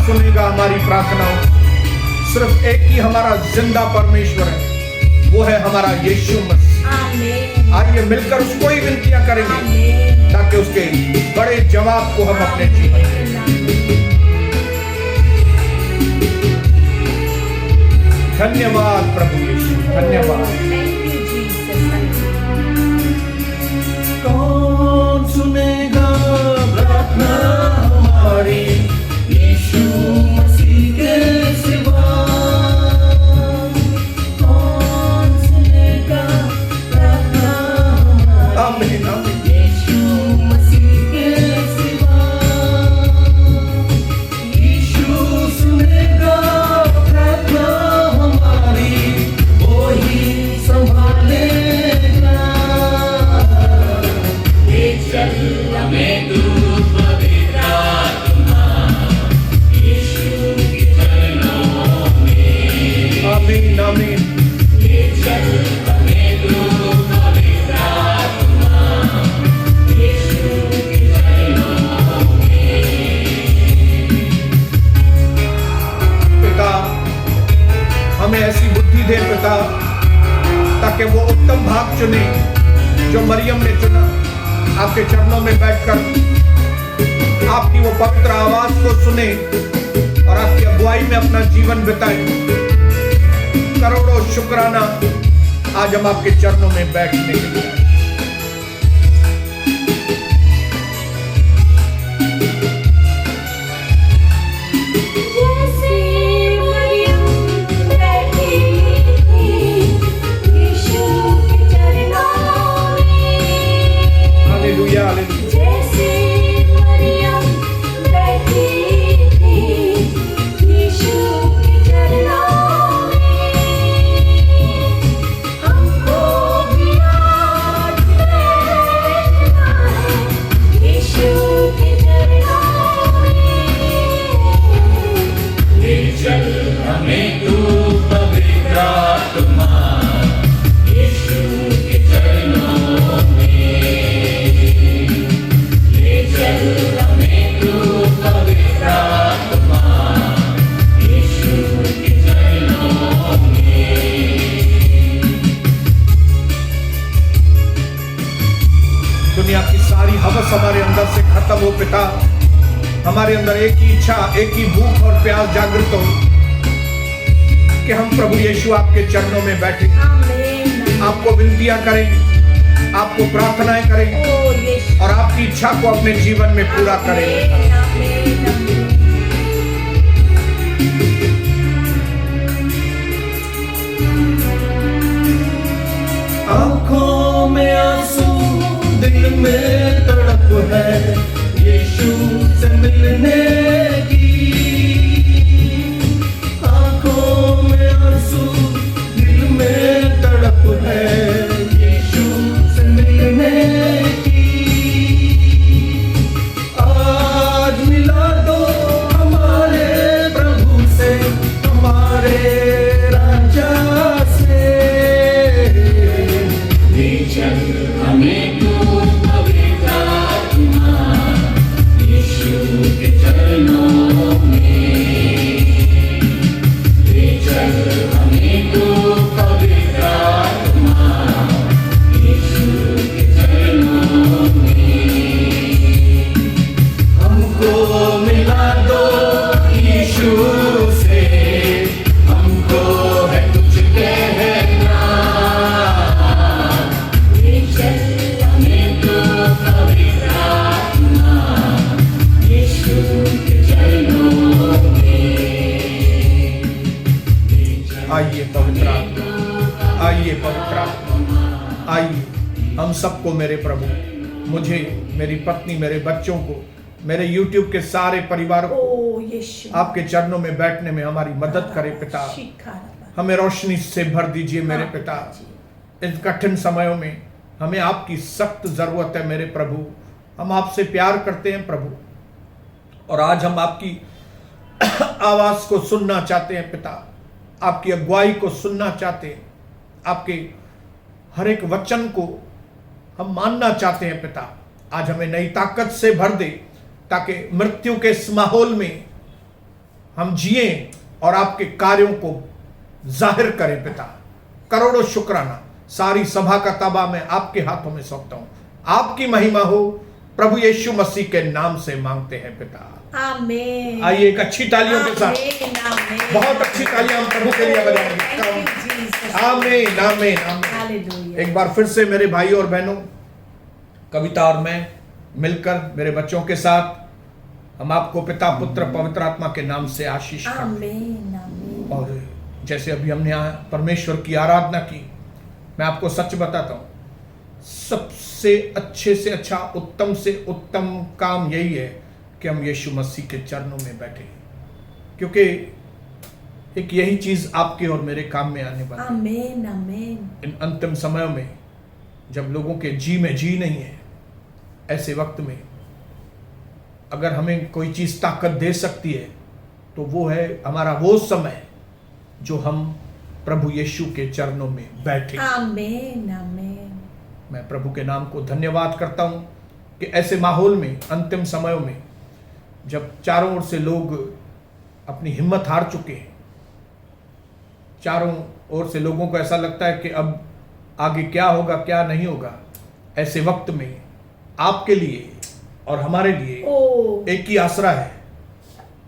सुनेगा हमारी प्रार्थनाओं। सिर्फ एक ही हमारा जिंदा परमेश्वर है, वो है हमारा यीशु मसीह। आइए मिलकर उसको ही विनतियां करेंगे ताकि उसके बड़े जवाब को हम अपने जीवन में। धन्यवाद प्रभु यीशु, धन्यवाद। कौन सुनेगा प्रार्थना हमारी यीशु मसीह के सिवा? कौन सुनेगा प्रार्थना हमारी आमीन आमीन। यीशु मसीह के सिवा? यीशु सुनेगा प्रार्थना हमारी, वो ही संभालेगा। ले चल हमें तू पवित्र आत्मा, यीशु के चरणों में। आमीन आमीन। ले चल हमें तू पवित्र आत्मा, यीशु के चरणों में। पिता हमें ऐसी बुद्धि दे पिता, ताकि वो उत्तम भाग चुने जो मरियम ने चुना। आपके चरणों में बैठकर आपकी वो पवित्र आवाज को सुने और आपकी अगुवाई में अपना जीवन बिताए। करोड़ों शुक्राना आज हम आपके चरणों में बैठने के लिए आए। जैसे मरियम बैठी थी यीशु के चरणों में, हालेलुया हालेलुया। जैसे मरियम बैठी थी यीशु के चरणों में, हमको भी आज बैठना है यीशु के चरणों में। ले चल हमें तू पवित्र आत्मा, यीशु के चरणों में। ले चल हमें तू पवित्र आत्मा, यीशु के चरणों में। दुनिया की सारी हवस हमारे अंदर से खत्म हो पिता। हमारे अंदर एक ही इच्छा, एक ही भूख और प्यास जागृत हो कि हम प्रभु यीशु आपके चरणों में बैठे, आमीन। आपको विनतियां करें, आपको प्रार्थनाएं करें ओ यीशु, और आपकी इच्छा को अपने जीवन में पूरा करें। आमीन, आमीन। आँखों में आंसू, दिल में तड़प है यीशु से मिलने की। आँखों में आंसू, दिल में तड़प है यीशु से मिलने की। आज मिला दो हमारे प्रभु से, हमारे राजा से। ले चल हमें तू पवित्र आत्मा, यीशु के चरणों में। ले चल हमें तू पवित्र आत्मा, यीशु के चरणों में। हमको मिला दो यीशु से, हमको है कुछ कहना। ले चल हमें तू पवित्र आत्मा, यीशु के चरणों में। आइए पवित्र आत्मा, आइए पवित्र आत्मा, आइए हम सबको मेरे प्रभु, मुझे, मेरी पत्नी, मेरे बच्चों को, मेरे YouTube के सारे परिवार को ओ यीशु, आपके चरणों में बैठने में हमारी मदद करे पिता। हमें रोशनी से भर दीजिए मेरे पिता। इन कठिन समयों में हमें आपकी सख्त जरूरत है मेरे प्रभु। हम आपसे प्यार करते हैं प्रभु, और आज हम आपकी आवाज को सुनना चाहते हैं पिता, आपकी अगुवाई को सुनना चाहते हैं, आपके हर एक वचन को हम मानना चाहते हैं पिता। आज हमें नई ताकत से भर दे, ताकि मृत्यु के इस माहौल में हम जिए और आपके कार्यों को जाहिर करें पिता। करोड़ों शुक्राना, सारी सभा का तबा मैं आपके हाथों में सौंपता हूं। आपकी महिमा हो, प्रभु यीशु मसीह के नाम से मांगते हैं पिता, आमीन। आइए एक अच्छी तालियों के साथ, आमीन, आमीन। बहुत अच्छी तालियां हम प्रभु के लिए बजाएंगे। Thank you, Jesus. आमीन आमीन आमीन। Hallelujah. एक बार फिर से मेरे भाइयों और बहनों, कविता और मैं मिलकर मेरे बच्चों के साथ हम आपको पिता पुत्र पवित्र आत्मा के नाम से आशीष करते हैं। आमीन, आमीन। और जैसे अभी हमने यहाँ परमेश्वर की आराधना की, मैं आपको सच बताता हूँ, सबसे अच्छे से अच्छा, उत्तम से उत्तम काम यही है कि हम यीशु मसीह के चरणों में बैठे, क्योंकि एक यही चीज आपके और मेरे काम में आने वाली है। आमीन, आमीन। इन अंतिम समयों में जब लोगों के जी में जी नहीं है, ऐसे वक्त में अगर हमें कोई चीज ताकत दे सकती है तो वो है हमारा वो समय जो हम प्रभु यीशु के चरणों में बैठे। आमीन, आमीन। मैं प्रभु के नाम को धन्यवाद करता हूं कि ऐसे माहौल में, अंतिम समयों में, जब चारों ओर से लोग अपनी हिम्मत हार चुके हैं, चारों ओर से लोगों को ऐसा लगता है कि अब आगे क्या होगा क्या नहीं होगा, ऐसे वक्त में आपके लिए और हमारे लिए ओ, एक ही आसरा है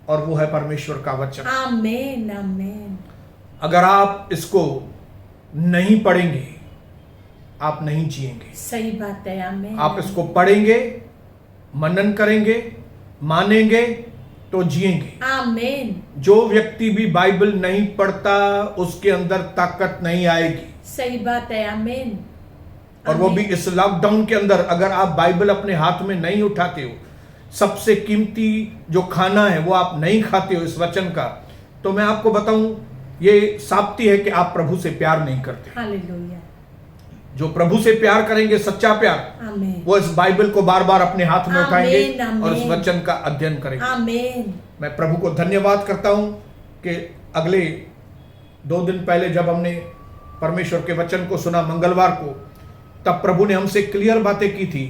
और वो है परमेश्वर का वचन। आमीन, आमीन। अगर आप इसको नहीं पढ़ेंगे आप नहीं जिएंगे। सही बात है। आमीन। आप इसको पढ़ेंगे, मनन करेंगे, मानेंगे तो जिएंगे। आमीन। जो व्यक्ति भी बाइबल नहीं पढ़ता उसके अंदर ताकत नहीं आएगी। सही बात है। आमीन। और वो भी इस लॉकडाउन के अंदर, अगर आप बाइबल अपने हाथ में नहीं उठाते हो, सबसे कीमती जो खाना है वो आप नहीं खाते हो इस वचन का, तो मैं आपको बताऊं, ये साबिती है कि आप प्रभु से प्यार नहीं करते। हालेलुया। जो प्रभु से प्यार करेंगे, सच्चा प्यार, आमीन। वो इस बाइबल को बार बार अपने हाथ में आमीन, उठाएंगे आमीन। और इस वचन का अध्ययन करेंगे। आमीन। मैं प्रभु को धन्यवाद करता हूं कि अगले 2 दिन पहले जब हमने परमेश्वर के वचन को सुना मंगलवार को, तब प्रभु ने हमसे क्लियर बातें की थी।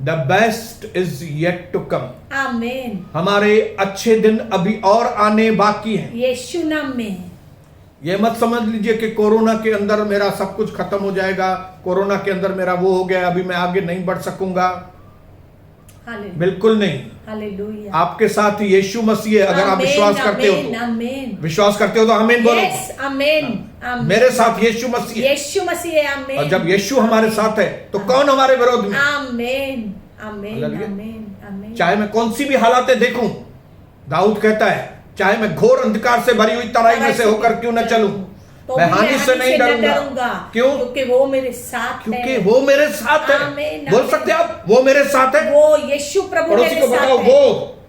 The best is yet to come. आमीन। हमारे अच्छे दिन अभी और आने बाकी हैं। यीशु नाम में। ये मत समझ लीजिए कि कोरोना के अंदर मेरा सब कुछ खत्म हो जाएगा, कोरोना के अंदर मेरा वो हो गया, अभी मैं आगे नहीं बढ़ सकूंगा। हालेलुया। बिल्कुल नहीं। हालेलुया। आपके साथ यीशु मसीह है। अगर आप विश्वास करते हो तो, आमीन। विश्वास करते हो तो आमीन बोलो। यस, आमीन। आमीन। मेरे साथ यीशु मसीह है। यीशु मसीह है। आमीन। और जब यीशु हमारे साथ है तो कौन हमारे विरोध में? आमीन। आमीन। हालेलुया। आमीन। आमीन। चाहे मैं कौन सी भी हालातें देखूं, दाऊद कहता है, चाहे मैं घोर अंधकार से भरी हुई तराई में से होकर क्यों न चलूं, तो मैं हानि से नहीं डरूंगा। क्यों? क्योंकि वो मेरे साथ क्योंकि है। वो मेरे साथ है। आमीन, बोल आमीन। सकते हैं आप, वो मेरे साथ है। वो यीशु प्रभु पड़ोसी मेरे को साथ बताओ, है।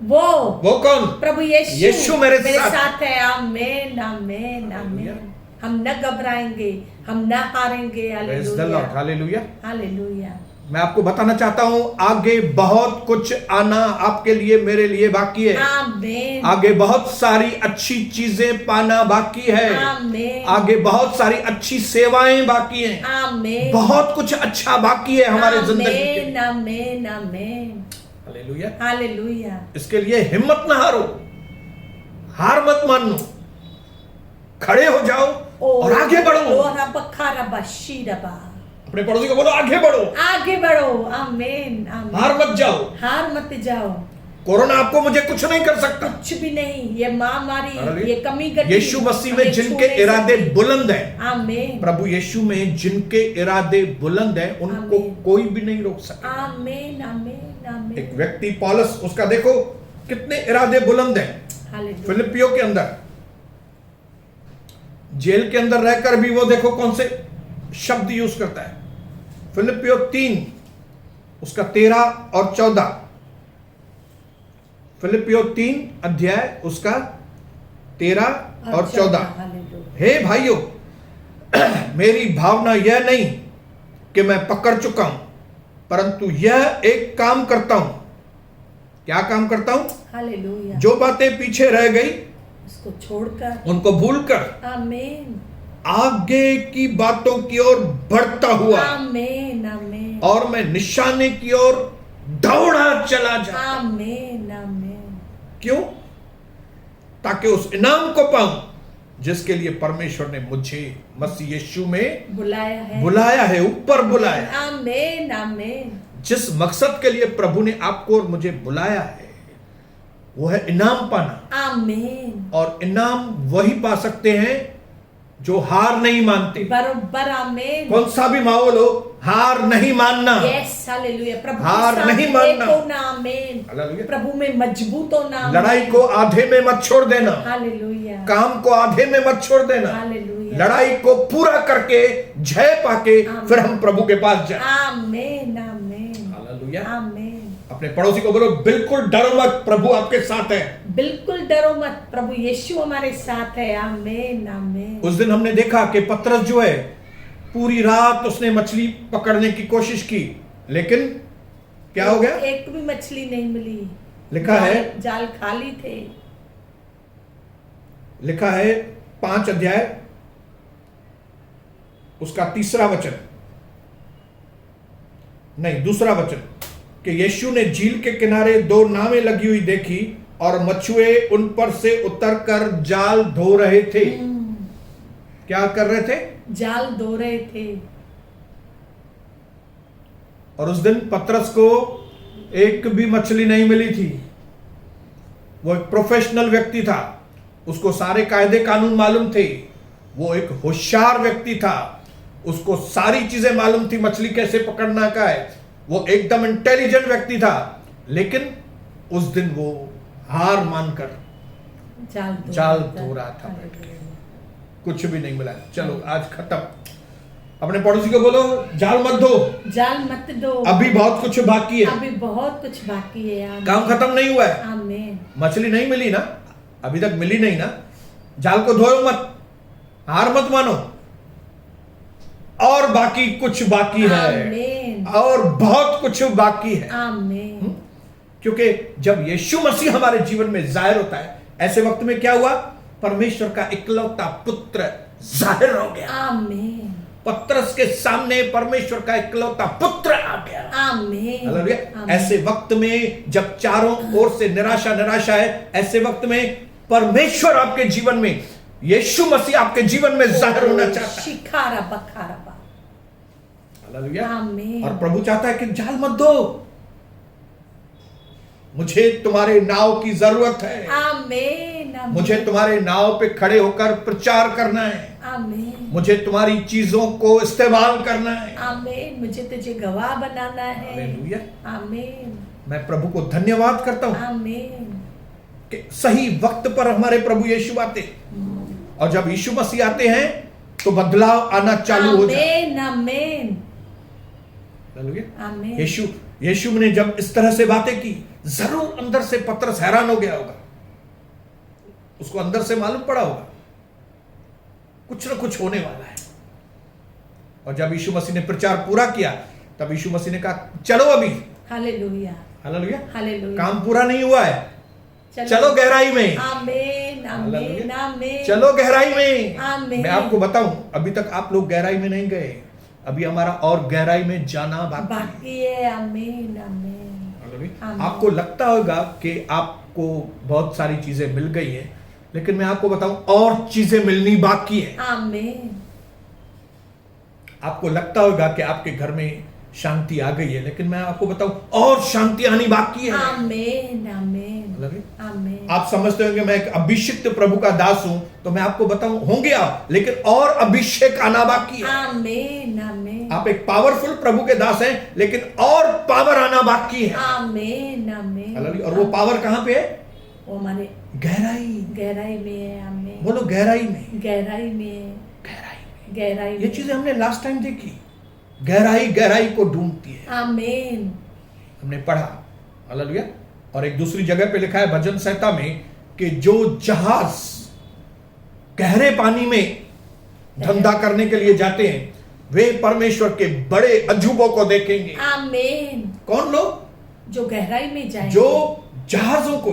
वो कौन? प्रभु यीशु यीशु मेरे साथ साथ है। आमीन। आमीन। आमीन। हम न घबराएंगे, हम न हारेंगे। Praise the Lord. Hallelujah. Hallelujah. Hallelujah. मैं आपको बताना चाहता हूं, आगे बहुत कुछ आना आपके लिए, मेरे लिए बाकी है। आमीन। आगे बहुत सारी अच्छी चीजें पाना बाकी है। आमीन। आगे बहुत सारी अच्छी सेवाएं बाकी हैं। आमीन। बहुत कुछ अच्छा बाकी है हमारे जिंदगी आमीन। में। आमीन। आमीन। हालेलुया। हालेलुया। इसके लिए हिम्मत ना हारो, हार मत मानो, खड़े हो जाओ और आगे बढ़ो। अपने पड़ोसी को बोलो, आगे बढ़ो, आगे बढ़ो। आमीन। आमीन। हार मत जाओ। हार मत जाओ। कोरोना आपको मुझे कुछ नहीं कर सकता। कुछ भी नहीं। ये महामारी, हालेलुया। ये कमी घटी यीशु मसीह में हमें जिनके छू नहीं इरादे सकती। बुलंद हैं, आमीन। प्रभु यीशु में जिनके इरादे बुलंद हैं, उनको आमीन। कोई भी नहीं रोक सकता। आमीन। आमीन। आमीन। एक व्यक्ति पौलुस, उसका देखो कितने इरादे बुलंद हैं। हालेलुया। फिलिपियों के अंदर, जेल के अंदर रहकर भी वो देखो कौन से शब्द यूज करता है। फिलिपियों 3 उसका 13 और 14। फिलिपियों 3 अध्याय उसका 13 और 14। हालेलुया। हे भाइयों, मेरी भावना यह नहीं कि मैं पकड़ चुका हूं, परंतु यह एक काम करता हूं। क्या काम करता हूं? हालेलुया। जो बातें पीछे रह गई उसको छोड़कर, उनको भूलकर आमीन। आगे की बातों की ओर बढ़ता हुआ, आमीन। आमीन। और मैं निशाने की ओर दौड़ा चला जाता। आमीन। आमीन। क्यों? ताकि उस इनाम को पाऊं जिसके लिए परमेश्वर ने मुझे मसीह यीशु में बुलाया है, ऊपर बुलाया। आमीन आमीन। जिस मकसद के लिए प्रभु ने आपको और मुझे बुलाया है वो है इनाम पाना। आमीन। और इनाम वही पा सकते हैं जो हार नहीं मानते। बरोबर। आमीन। कौन सा भी माहौल हो, हार नहीं मानना। Yes hallelujah. प्रभु हार नहीं मानना। आमीन। हालेलुया। प्रभु में मजबूत होना। लड़ाई को आधे में मत छोड़ देना। हालेलुया। काम को आधे में मत छोड़ देना। हालेलुया। लड़ाई को पूरा करके जय पाके फिर हम प्रभु के पास जाए। आमीन आमीन। हालेलुया। आमीन। अपने पड़ोसी को बोलो, बिल्कुल डरो मत, प्रभु आपके साथ है। बिल्कुल डरो मत, प्रभु यीशु हमारे साथ है। आमीन आमीन। उस दिन हमने देखा कि पतरस जो है पूरी रात उसने मछली पकड़ने की कोशिश की, लेकिन क्या हो गया? एक भी मछली नहीं मिली। लिखा है, जाल खाली थे। लिखा है 5 अध्याय उसका 3रा वचन, नहीं 2रा वचन, कि यीशु ने झील के किनारे 2 नावें लगी हुई देखी और मछुए उन पर से उतरकर जाल धो रहे थे। क्या कर रहे थे? जाल धो रहे थे। और उस दिन पतरस को एक भी मछली नहीं मिली थी। वो एक प्रोफेशनल व्यक्ति था, उसको सारे कायदे कानून मालूम थे। वो एक होशियार व्यक्ति था, उसको सारी चीजें मालूम थी, मछली कैसे पकड़ना का है। वो एकदम इंटेलिजेंट व्यक्ति था, लेकिन उस दिन वो हार मानकर जाल धो रहा था। कुछ भी नहीं मिला। चलो आज खत्म। अपने पड़ोसी को बोलो, जाल मत दो, जाल मत दो, अभी बहुत कुछ बाकी है, अभी बहुत कुछ बाकी है। काम खत्म नहीं हुआ है। आमीन। मछली नहीं मिली ना, अभी तक मिली नहीं ना, जाल को धोयो मत, हार मत मानो, और बाकी कुछ बाकी है। आमीन। और बहुत कुछ बाकी है। आमीन। क्योंकि जब यीशु मसीह हमारे जीवन में जाहिर होता है, ऐसे वक्त में क्या हुआ? परमेश्वर का इकलौता पुत्र जाहिर हो गया। आमीन। पतरस के सामने परमेश्वर का इकलौता पुत्र आ गया। आमीन। हालेलुया। ऐसे वक्त में जब चारों ओर से निराशा निराशा है, ऐसे वक्त में परमेश्वर आपके जीवन में, यीशु मसीह आपके जीवन में जाहिर होना चाहता है। शिखारा बखारा। हालेलुया। आमीन। और प्रभु चाहता है कि जाल मत दो, मुझे तुम्हारे नाव की जरूरत है। आमीन। आमीन। मुझे तुम्हारे नाव पे खड़े होकर प्रचार करना है। आमीन। मुझे तुम्हारी चीजों को इस्तेमाल करना है। आमीन। मुझे तुझे गवाह बनाना है। हालेलुया। आमीन। मैं प्रभु को धन्यवाद करता हूं आमीन। कि सही वक्त पर हमारे प्रभु यीशु आते, और जब यीशु मसीह आते हैं तो बदलाव आना चालू हो जाता है। आमीन। आमीन। हालेलुया। आमीन। यीशु ने जब इस तरह से बातें की, जरूर अंदर से पतरस हैरान हो गया होगा, उसको अंदर से मालूम पड़ा होगा कुछ ना कुछ होने वाला है। और जब यीशु मसीह ने प्रचार पूरा किया, तब यीशु मसीह ने कहा, चलो अभी। हालेलुया। हालेलुया। हालेलुया। काम पूरा नहीं हुआ है, चलो गहराई में। आमीन। आमीन। आमीन। चलो गहराई में। आमीन। मैं आपको बताऊं, अभी तक आप लोग गहराई में नहीं गए, अभी हमारा और गहराई में जाना बाकी है। आमीन। आमीन। आपको लगता होगा कि आपको बहुत सारी चीजें मिल गई हैं, लेकिन मैं आपको बताऊं और चीजें मिलनी बाकी है। आमीन। आपको लगता होगा कि आपके घर में शांति आ गई है, लेकिन मैं आपको बताऊं और शांति आनी बाकी है। आमीन। आमीन। आमीन। आप समझते होंगे मैं एक अभिषिक्त प्रभु का दास हूं, तो मैं आपको बताऊं होंगे आप, लेकिन और अभिषेक आना बाकी है। आमीन। आमीन। आप एक पावरफुल प्रभु के दास हैं, लेकिन और पावर आना बाकी है। आमीन। आमीन। और वो पावर कहां पे है? वो हमारे गहराई में है। आमीन। बोलो गहराई में। गहराई में। गहराई में। ये चीजें हमने लास्ट टाइम देखी, गहराई को ढूंढती है। आमीन। हमने पढ़ा। हालेलुया। और एक दूसरी जगह पे लिखा है भजन संहिता में कि जो जहाज गहरे पानी में धंधा करने के लिए जाते हैं, वे परमेश्वर के बड़े अजूबों को देखेंगे। आमीन। कौन लोग? जो गहराई में जाएंगे। जो जहाजों को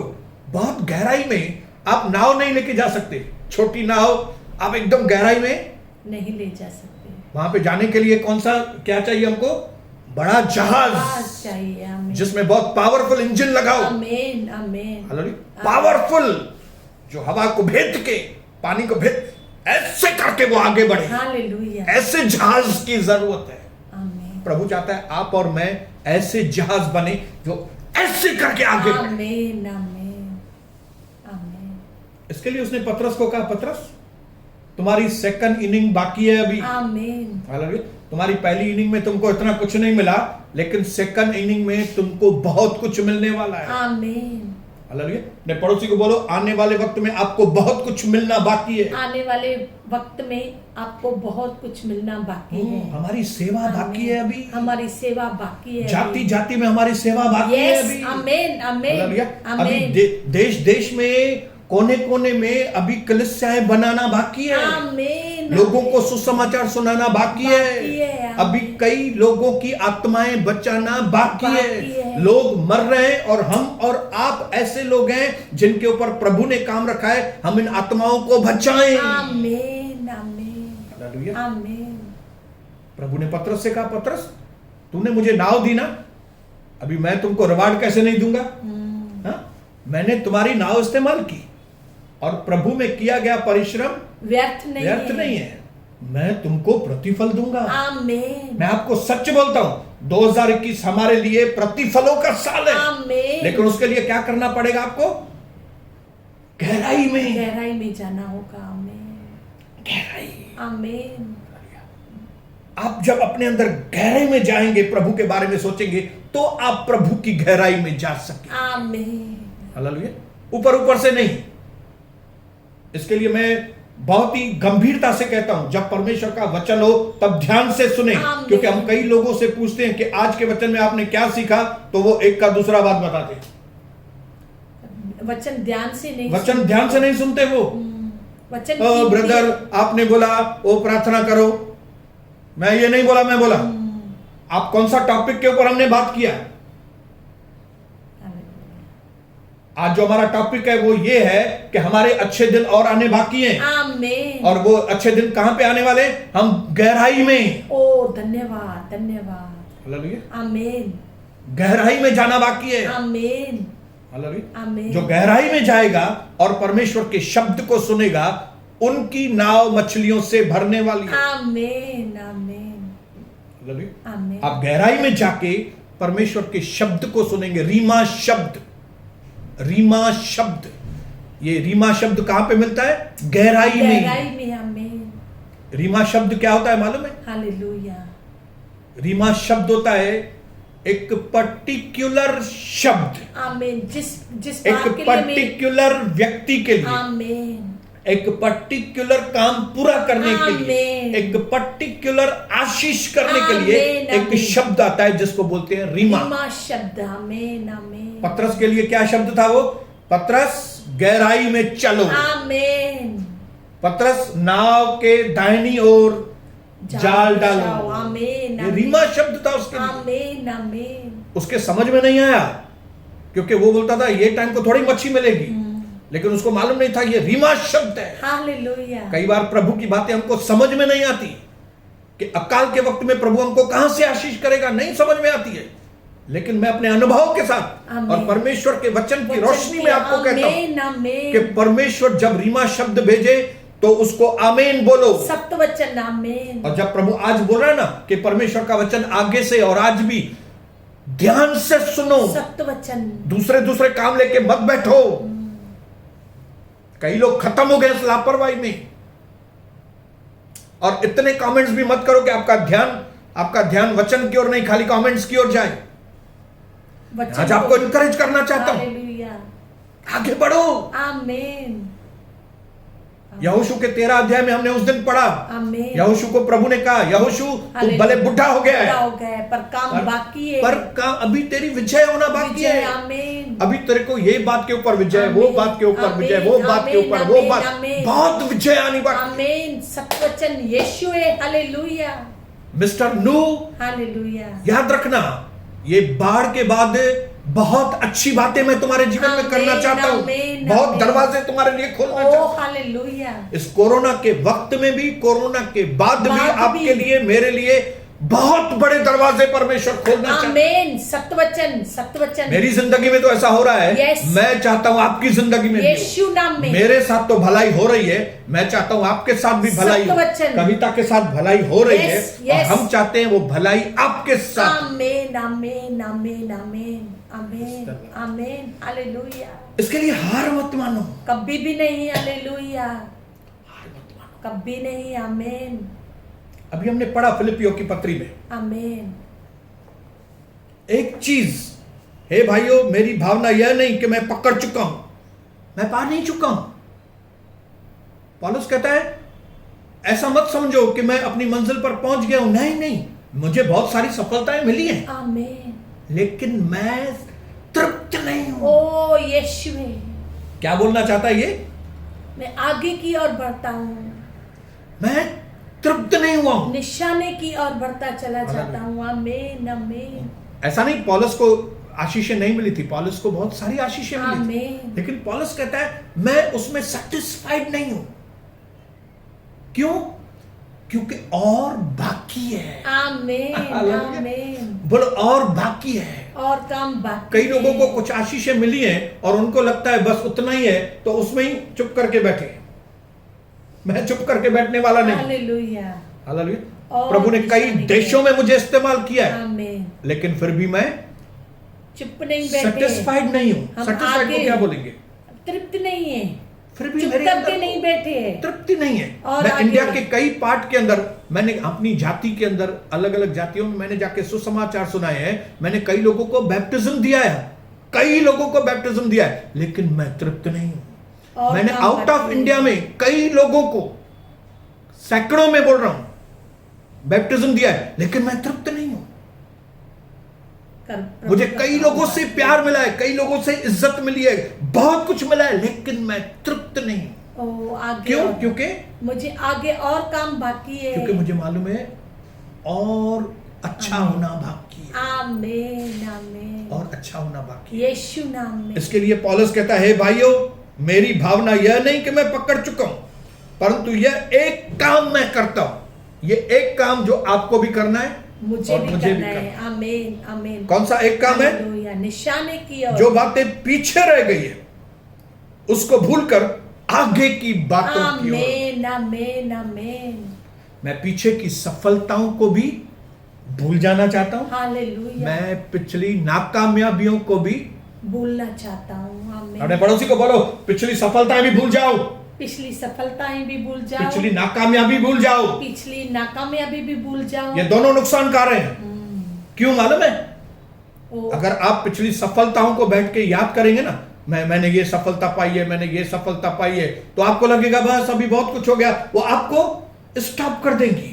बहुत गहराई में, आप नाव नहीं लेके जा सकते, छोटी नाव आप एकदम गहराई में नहीं ले जा सकते। वहां पे जाने के लिए कौन सा क्या चाहिए हमको? बड़ा जहाज चाहिए। जिसमें बहुत पावरफुल इंजन लगाओ। आमीन। आमीन। हालेलुया। पावरफुल जो हवा को भेद के, पानी को भेद, ऐसे करके वो आगे बढ़े। हालेलुया। ऐसे जहाज की जरूरत है। आमीन। प्रभु चाहता है आप और मैं ऐसे जहाज बने जो ऐसे करके आगे बढ़े। आमीन आमीन आमीन। इसके लिए उसने पतरस को कहा, पतरस तुम्हारी सेकंड इनिंग बाकी है अभी। आमीन। हालेलुया। तुम्हारी पहली इनिंग में तुमको इतना कुछ नहीं मिला, लेकिन सेकंड इनिंग में तुमको बहुत कुछ मिलने वाला है। आमीन। हालेलुया। ने पड़ोसी को बोलो, आने वाले वक्त में आपको बहुत कुछ मिलना बाकी है। आने वाले वक्त में आपको बहुत कुछ मिलना बाकी है। हमारी सेवा बाकी है अभी। हमारी सेवा बाकी है। जाति जाति में हमारी सेवा बाकी है अभी। आमीन आमीन हालेलुया। अभी आमीन। देश देश में कोने कोने में अभी कलीसियाएं बनाना बाकी है। आमीन। लोगों को सुसमाचार सुनाना बाकी है। अभी कई लोगों की आत्माएं बचाना बाकी है। लोग मर रहे हैं और हम और आप ऐसे लोग हैं जिनके ऊपर प्रभु ने काम रखा है, हम इन आत्माओं को बचाएं। आमीन आमीन हालेलुया। आमीन। प्रभु ने पतरस से कहा, पतरस तूने मुझे नाव दी ना, अभी मैं तुमको रिवार्ड कैसे नहीं दूंगा। हाँ? मैंने तुम्हारी नाव इस्तेमाल की और प्रभु में किया गया परिश्रम व्यर्थ नहीं है। मैं तुमको प्रतिफल दूंगा। आमीन। मैं आपको सच बोलता हूं, 2021 हमारे लिए प्रतिफलों का साल है। आमीन। लेकिन उसके लिए क्या करना पड़ेगा आपको? गहराई में जाना होगा। आमीन। गहराई। आमीन। आप जब अपने अंदर गहराई में जाएंगे, प्रभु के बारे में सोचेंगे, तो आप प्रभु की गहराई में जा सकेंगे। आमीन। हालेलुया। ऊपर ऊपर से नहीं। इसके लिए मैं बहुत ही गंभीरता से कहता हूं, जब परमेश्वर का वचन हो तब ध्यान से सुने। क्योंकि हम कई लोगों से पूछते हैं कि आज के वचन में आपने क्या सीखा, तो वो एक का दूसरा बात बताते हैं। वचन ध्यान से नहीं सुनते वो। वचन ओ ब्रदर, आपने बोला वो प्रार्थना करो, मैं ये नहीं बोला, मैं बोला आप कौन सा टॉपिक के ऊपर हमने बात किया। आज जो हमारा टॉपिक है वो ये है कि हमारे अच्छे दिन और आने बाकी हैं। आमीन। और वो अच्छे दिन कहां पे आने वाले? हम गहराई में। ओ धन्यवाद धन्यवाद। हालेलुया। आमीन। गहराई में जाना बाकी है। आमीन। हालेलुया। आमीन। जो गहराई में जाएगा और परमेश्वर के शब्द को सुनेगा, उनकी नाव मछलियों से भरने वाली है। आमीन आमीन हालेलुया। आमीन। आप गहराई में जाके परमेश्वर के शब्द को सुनेंगे। रीमा शब्द, रीमा शब्द, ये रीमा शब्द कहां पे मिलता है? गहराई में। आमीन। रीमा शब्द क्या होता है मालूम है? हालेलुया। रीमा शब्द होता है एक पर्टिकुलर शब्द। आमीन। जिस एक पर्टिकुलर व्यक्ति के लिए, आमीन, एक पर्टिकुलर काम पूरा करने के लिए, आमीन, एक पर्टिकुलर आशीष करने के लिए आमीन, एक आमीन। शब्द आता है जिसको बोलते हैं रीमा। रीमा शब्द। आमीन आमीन। पतरस के लिए क्या शब्द था वो? पतरस गहराई में चलो। आमीन। पतरस नाव के दाहिनी ओर जाल डालो। आमीन। ये रीमा शब्द था उसके लिए। आमीन आमीन। उसके समझ में नहीं आया, क्योंकि वो बोलता था ये टाइम को थोड़ी मच्छी मिलेगी, लेकिन उसको मालूम नहीं था ये रीमा शब्द है। हालेलुया। कई बार प्रभु की बातें हमको समझ में नहीं आती कि अकाल के वक्त में प्रभु हमको कहां से आशीष करेगा, नहीं समझ में आती है। लेकिन मैं अपने अनुभव के साथ और परमेश्वर के वचन की रोशनी में आपको कहता हूं कि परमेश्वर जब रीमा शब्द भेजे तो उसको आमीन बोलो। सत्य वचन। आमीन। और जब प्रभु आज बोल रहा है ना कि परमेश्वर का वचन आगे से और आज भी ध्यान से सुनो, सत्य वचन। दूसरे काम लेके मत बैठो। कई लोग खत्म हो गए इस लापरवाही में। और इतने कमेंट्स भी मत करो कि आपका ध्यान वचन की ओर नहीं, खाली कमेंट्स की ओर जाए। आज आपको इनकरेज करना चाहता हूं, हालेलुया। आगे बढ़ो। आमीन। यहोशू के 13 अध्याय में हमने उस दिन पढ़ा, आमीन। यहोशू को प्रभु ने कहा, यहोशू तू भले बुढ़ा हो गया है, पर काम बाकी है। पर काम अभी तेरी विजय होना बाकी है। आमीन। अभी तेरे को ये बात के ऊपर विजय, वो बात के ऊपर विजय, वो बात के ऊपर वो बात, बहुत विजय आनी बाकी। आमीन। सत्य वचन यीशु है। हालेलुया। मिस्टर नू, हालेलुया। याद रखना, ये बाढ़ के बाद बहुत अच्छी बातें मैं तुम्हारे जीवन में करना चाहता हूं। बहुत दरवाजे तुम्हारे लिए खोलना चाहता हूं। हालेलुया। इस कोरोना के वक्त में भी, कोरोना के बाद भी आपके लिए, मेरे लिए बहुत बड़े दरवाजे परमेश्वर खोलना चाहता है। आमेन। सत्वचन, सत्वचन। मेरी जिंदगी में तो ऐसा हो रहा है। Yes. मैं चाहता हूं आपकी जिंदगी में भी हो। यीशु नाम में। मेरे साथ तो भलाई हो रही है, मैं चाहता हूं आपके साथ भी भलाई हो। सत्वचन। कविता के साथ भलाई हो रही है Yes, और yes. हम चाहते हैं वो भलाई आपके साथ। आमेन, आमेन, आमेन, आमेन, आमेन, आमेन। हालेलुया। इसके लिए हार मत मानो, कभी भी नहीं। हालेलुया। हार मत मानो। कभी नहीं। आमेन, अभी हमने पढ़ा फिलिपियों की पत्री में आमेन। एक चीज, हे भाइयों, मेरी भावना यह नहीं कि मैं पकड़ चुका हूं, मैं पा नहीं चुका हूं। पौलुस कहता है ऐसा मत समझो कि मैं अपनी मंजिल पर पहुंच गया हूं। नहीं नहीं, मुझे बहुत सारी सफलताएं मिली हैं, आमेन। लेकिन मैं तृप्त नहीं हूं। ओ यीशुवे, क्या बोलना चाहता है ये? मैं आगे की ओर बढ़ता हूँ, मैं तृप्त नहीं हुआ हूं। निशाने की ओर बढ़ता चला जाता हूँ। आमेन, आमेन, ऐसा नहीं पौलुस को आशीषें नहीं मिली थी, पौलुस को बहुत सारी आशीषें मिली थी, आमेन। लेकिन पौलुस कहता है मैं उसमें सेटिस्फाइड नहीं हूं। क्यों? क्योंकि और बाकी है। आमेन, आमेन। बोलो और बाकी है। और काम बाकी। कई लोगों को कुछ आशीषें मिली हैं और उनको लगता है बस उतना ही है, तो उसमें ही चुप करके बैठे। मैं चुप करके बैठने वाला नहीं। Hallelujah, hallelujah. और प्रभु ने कई निशाने देशों में मुझे इस्तेमाल किया है, आमेन। लेकिन फिर भी मैं चुप नहीं बैठे, सेटिस्फाइड नहीं हूं। हम सेटिस्फाइड को आगे क्या बोलेंगे? तृप्त नहीं है, फिर भी चुप मेरे करके अंदर नहीं बैठे। तृप्ति नहीं है। और मैं आगे इंडिया के कई पार्ट के अंदर, मैंने अपनी जाति के अंदर अलग अलग जातियों में मैंने जाके सुसमाचार सुनाए हैं। मैंने कई लोगों को बैप्टिज्म दिया है, कई लोगों को बैप्टिज्म दिया है, लेकिन मैं तृप्त नहीं हूं। और मैंने काम आउट ऑफ बाकी इंडिया में कई लोगों को, सैकड़ों में बोल रहा हूं, बैप्टिज्म दिया है, लेकिन मैं तृप्त नहीं हूं। मुझे कई लोगों से प्यार मिला है, कई लोगों से इज्जत मिली है, बहुत कुछ मिला है, लेकिन मैं तृप्त नहीं हूं। ओ, आगे क्यों? और- क्योंकि मुझे आगे और काम बाकी है। क्योंकि मुझे मालूम है और अच्छा होना बाकी है, आमेन, आमेन। और अच्छा होना बाकी है। यीशु नाम में। इसके लिए पौलुस कहता है, हे भाइयों, मेरी भावना यह नहीं कि मैं पकड़ चुका हूं, परंतु यह एक काम मैं करता हूं। ये एक काम जो आपको भी करना है, मुझे और भी मुझे करना है। आमेन, आमेन। कौन सा एक काम है? हालेलुया, निशाने की ओर। जो बातें पीछे रह गई है उसको भूलकर आगे की बातों की ओर। आमेन, आमेन, आमेन। मैं पीछे की सफलताओं को भी भूल जाना चाहता हूं। हालेलुया। मैं पिछली नाकामयाबियों को भी, भूलना चाहता हूँ। आमेन। अपने पड़ोसी को बोलो, पिछली सफलताएं भी भूल जाओ, पिछली सफलताएं भी भूल जाओ, पिछली नाकामयाबी भूल जाओ। पिछली नाकामयाबी भी भूल जाओ। ये दोनों नुकसानकारक हैं। क्यों मालूम है? ओ, अगर आप पिछली सफलताओं को बैठ के याद करेंगे ना, मैंने ये सफलता पाई है, मैंने ये सफलता पाई है, तो आपको लगेगा बस अभी बहुत कुछ हो गया, वो आपको स्टॉप कर देंगी।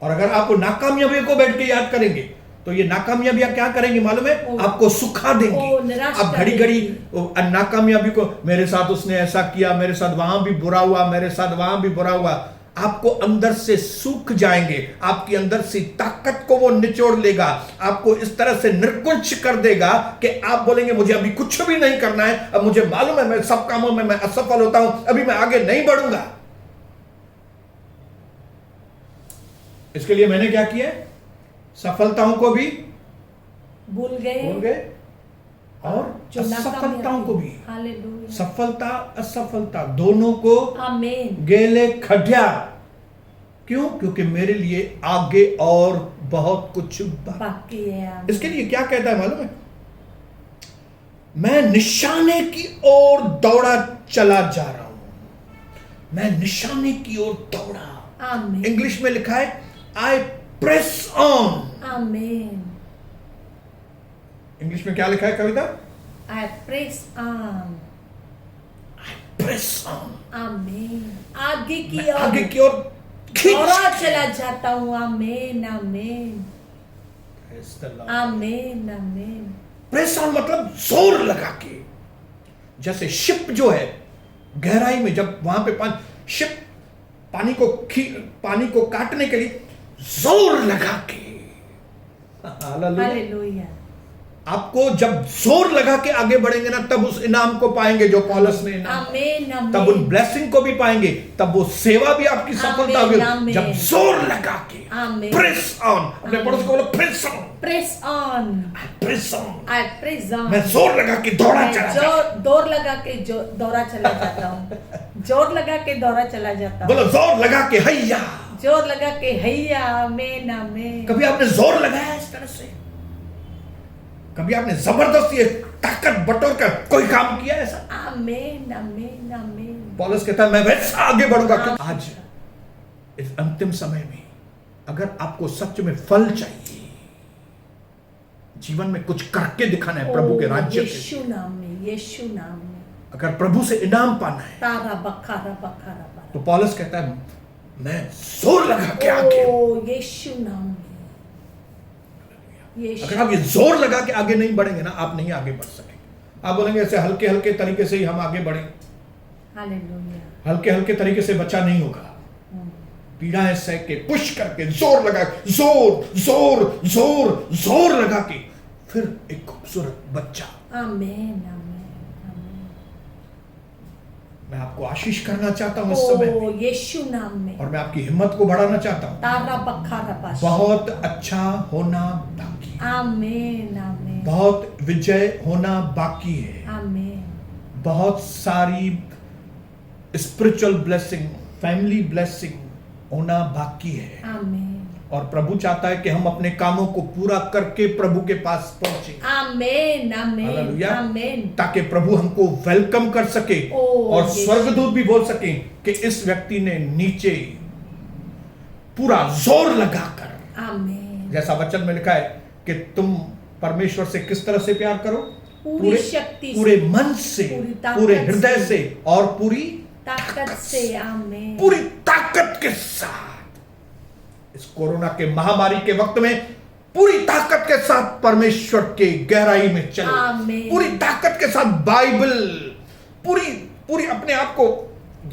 और अगर आप नाकामयाबियों को बैठ के याद करेंगे तो ये नाकामयाबियां क्या करेंगे मालूम है? आपको सुखा देंगी। निराश आप कर घड़ी घड़ी देंगी। नाकामयाबी को, मेरे साथ उसने ऐसा किया, मेरे साथ वहां भी बुरा हुआ, मेरे साथ वहां भी बुरा हुआ, आपको अंदर से सूख जाएंगे। आपकी अंदर से ताकत को वो निचोड़ लेगा, आपको इस तरह से निर्कुंच कर देगा कि आप बोलेंगे मुझे अभी कुछ भी नहीं करना है, अब मुझे मालूम है मैं सब कामों में मैं असफल होता हूं, अभी मैं आगे नहीं बढ़ूंगा। इसके लिए मैंने क्या किया? सफलताओं को भी भूल गए और जो असफलताओं को भी। हालेलुया। सफलता असफलता दोनों को आमेन। गेले खड्या। क्यों? क्योंकि मेरे लिए आगे और बहुत कुछ बाकी है। आमेन। इसके लिए क्या कहता है मालूम है? मैं निशाने की ओर दौड़ा चला जा रहा हूं। मैं निशाने की ओर दौड़ा। आमेन। इंग्लिश में लिखा है I press on. Amen. English में क्या लिखा है कविता? I press on. Press on. Amen. आगे की मैं ओर आगे की ओर दौड़ा चला जाता हूँ। आमेन, आमेन, आमेन, आमेन। प्रेस ऑन मतलब जोर लगा के। जैसे शिप जो है गहराई में, जब वहां पे शिप पानी को काटने के लिए जोर लगा के। हालेलुया। हालेलुया। आपको जब जोर लगा के आगे बढ़ेंगे ना, तब उस इनाम को पाएंगे जो पौलुस ने इनाम, आमीन आमीन। तब उन ब्लेसिंग को भी पाएंगे, तब वो सेवा भी आपकी सफलता आमीन, होगी आमीन। जब जोर लगा के आमीन। Press on. अपने पड़ोस को बोलो press on, press on, press on. I press on. मैं जोर लगा के दौड़ा चला जाता हूं। जोर लगा के दौड़ा चला जाता हूँ, जोर लगा के दौड़ा चला जाता हूँ, बोलो जोर लगा के हैया। जोर लगा के हैया। आमीन आमीन। कभी आपने जोर लगाया इस तरह से? कभी आपने जबरदस्ती ताकत बटोर कर कोई काम किया ऐसा? आमीन आमीन आमीन। पौलुस कहता है मैं वैसा आगे बढ़ूंगा। आज इस अंतिम समय में अगर आपको सच में फल चाहिए, जीवन में कुछ करके दिखाना है प्रभु के राज्य के, यीशु नाम में, यीशु नाम में, अगर प्रभु से इनाम पाना है, तारा बखारा बखारा तो पौलुस कहता है मैं जोर लगा के आगे। ओ यीशु नाम में, यीशु। अगर आप ये जोर लगा के आगे नहीं बढ़ेंगे ना, आप नहीं आगे बढ़ सकेंगे। आप बोलेंगे ऐसे हल्के हल्के तरीके से ही हम आगे बढ़ें, हालेलुया। हल्के हल्के तरीके से बच्चा नहीं होगा। पीड़ाएं सह के पुश करके जोर लगा, जोर जोर जोर जोर लगा के फिर एक खूबसूरत बच्चा। आमीन आमीन आमीन। मैं आपको आशीष करना चाहता हूं इस समय ओ यीशु नाम में, और मैं आपकी हिम्मत को बढ़ाना चाहता हूं। तारा बखारा बाश। बहुत अच्छा होना बाकी है, आमीन आमीन बहुत विजय होना बाकी है, आमीन। बहुत सारी स्पिरिचुअल ब्लेसिंग, फैमिली ब्लेसिंग होना बाकी है। आमीन और प्रभु चाहता है कि हम अपने कामों को पूरा करके प्रभु के पास पहुंचे, आमीन आमीन हालेलुया। आमीन। ताकि प्रभु हमको वेलकम कर सके ओ, और यीशु। स्वर्गदूत भी बोल सके कि इस व्यक्ति ने नीचे पूरा जोर लगाकर, आमीन। जैसा वचन में लिखा है कि तुम परमेश्वर से किस तरह से प्यार करो, पूरी शक्ति से, पूरे मन से, पूरी ताकत पूरे हृदय से, से और पूरी ताकत से। आमीन। पूरी ताकत के साथ इस कोरोना के महामारी के वक्त में पूरी ताकत के साथ परमेश्वर के गहराई में चलो। आमीन। पूरी ताकत के साथ बाइबल पूरी पूरी अपने आप को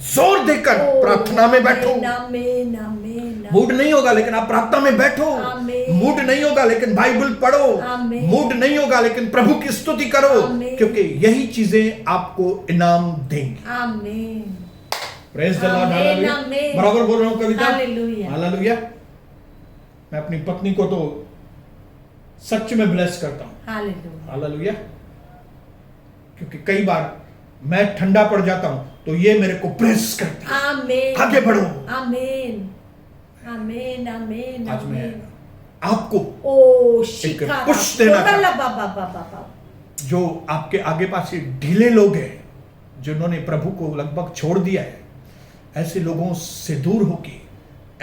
जोर देकर ओ, प्रार्थना में बैठो। आमीन आमीन। मूड नहीं होगा लेकिन आप प्रार्थना में बैठो। आमीन। मूड नहीं होगा लेकिन बाइबल पढ़ो। आमीन। मूड नहीं होगा लेकिन प्रभु की स्तुति करो, आमीन। क्योंकि यही चीजें आपको इनाम देंगी। आमीन। Praise the Lord. आमीन, हालेलुया। आमीन। बराबर बोल रहा हूं कविता? हालेलुया। हालेलुया। मैं अपनी पत्नी को तो सच में ब्लेस करता हूं। हालेलुया। हालेलुया। क्योंकि कई बार मैं ठंडा पड़ जाता हूं तो ये मेरे को प्रेस करती है, आमीन। आगे बढ़ो। आमीन आमीन आमीन आज मैं आमीन। आपको ओ शिखा पुश देना चाहता बाबा बाबा। जो आपके आगे पास ढीले लोग हैं, जिन्होंने प्रभु को लगभग छोड़ दिया है, ऐसे लोगों से दूर होके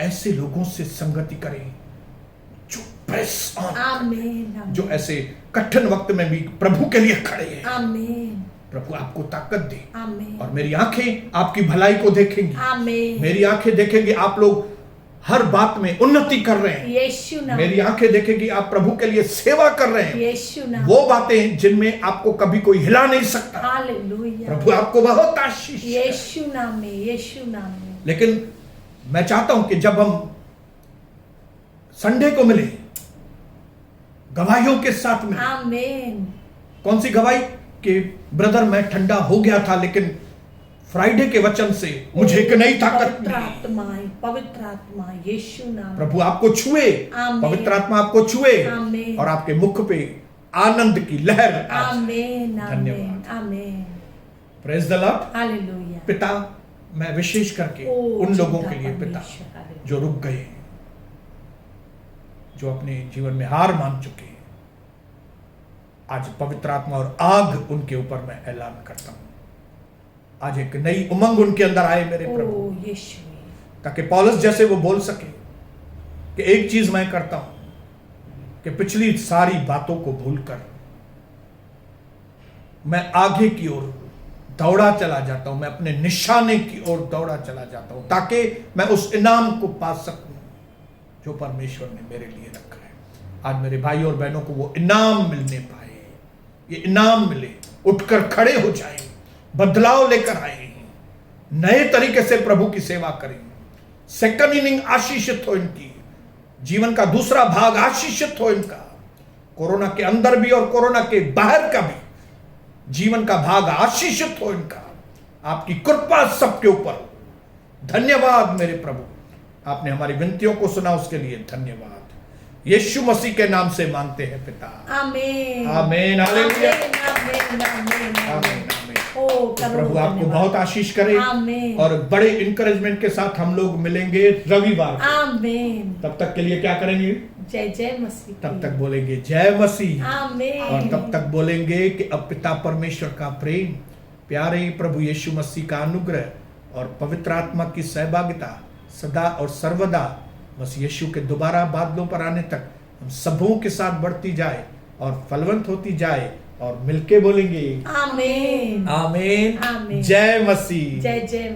ऐसे लोगों से संगति करें जो प्रेस ऑन, आमीन जो ऐसे कठिन वक्त में भी प्रभु के लिए खड़े हैं। आमीन प्रभु आपको ताकत दे। आमीन और मेरी आंखें आपकी भलाई को देखेंगी, आमीन। मेरी आंखें देखेंगी आप लोग हर बात में उन्नति कर रहे हैं, यीशु नाम, मेरी आंखें देखेंगी आप प्रभु के लिए सेवा कर रहे हैं, यीशु नाम। वो बातें जिनमें आपको कभी कोई हिला नहीं सकता। हालेलुया। प्रभु आपको बहुत आशीष दे। यीशु नाम में, यीशु नाम में। लेकिन मैं चाहता हूं कि जब हम संडे को मिले गवाहियों के साथ में, आमीन। कौन सी गवाही? कि ब्रदर मैं ठंडा हो गया था लेकिन फ्राइडे के वचन से मुझे एक नई ताकत मिली। पवित्र आत्मा यीशु नाम। प्रभु आपको छुए, आमीन। पवित्र आत्मा आपको छुए आमीन। और आपके मुख पे आनंद की लहर आ जाए। आमीन आमीन धन्यवाद। आमीन। Praise the Lord. हालेलुया। पिता, मैं विशेष करके ओ, उन लोगों जिंदा के लिए पिता परमेश्वर, हालेलुया। जो रुक गए, जो अपने जीवन में हार मान चुके, आज पवित्र आत्मा और आग उनके ऊपर मैं ऐलान करता हूं। आज एक नई उमंग उनके अंदर आए मेरे प्रभु, ओ यीशु, ताकि पौलुस जैसे वो बोल सके कि एक चीज मैं करता हूं कि पिछली सारी बातों को भूलकर मैं आगे की ओर दौड़ा चला जाता हूं, मैं अपने निशाने की ओर दौड़ा चला जाता हूं, ताकि मैं उस इनाम को पा सकूं जो परमेश्वर ने मेरे लिए रखा है। आज मेरे भाई और बहनों को वो इनाम मिलने पाए, ये इनाम मिले, उठकर खड़े हो जाएं, बदलाव लेकर आए, नए तरीके से प्रभु की सेवा करें। सेकंड इनिंग आशीषित हो इनकी, जीवन का दूसरा भाग आशीषित हो इनका, कोरोना के अंदर भी और कोरोना के बाहर का भी जीवन का भाग आशीषित हो इनका। आपकी कृपा सबके ऊपर हो। धन्यवाद मेरे प्रभु, आपने हमारी विनतियों को सुना, उसके लिए धन्यवाद। यीशु मसीह के नाम से मांगते हैं पिता, आमीन आमीन, हालेलुया, आमीन आमीन आमीन, आमीन। ओ तो प्रभु आपको बहुत आशीष करे आमीन। और बड़े इंकरेजमेंट के साथ हम लोग मिलेंगे रविवार को। आमीन। तब तक के लिए क्या करेंगे? जय जय मसीह। तब तक बोलेंगे जय मसीह, आमीन। और तब तक बोलेंगे कि अब पिता परमेश्वर का प्रेम, प्यारे प्रभु यीशु मसीह का अनुग्रह और पवित्र आत्मा की सहभागिता सदा और सर्वदा मसीह यीशु के दोबारा बादलों पर आने तक हम सबों के साथ बढ़ती जाए और फलवंत होती जाए, और मिलके बोलेंगे आमीन आमीन, आमीन। जय मसीह। जय जय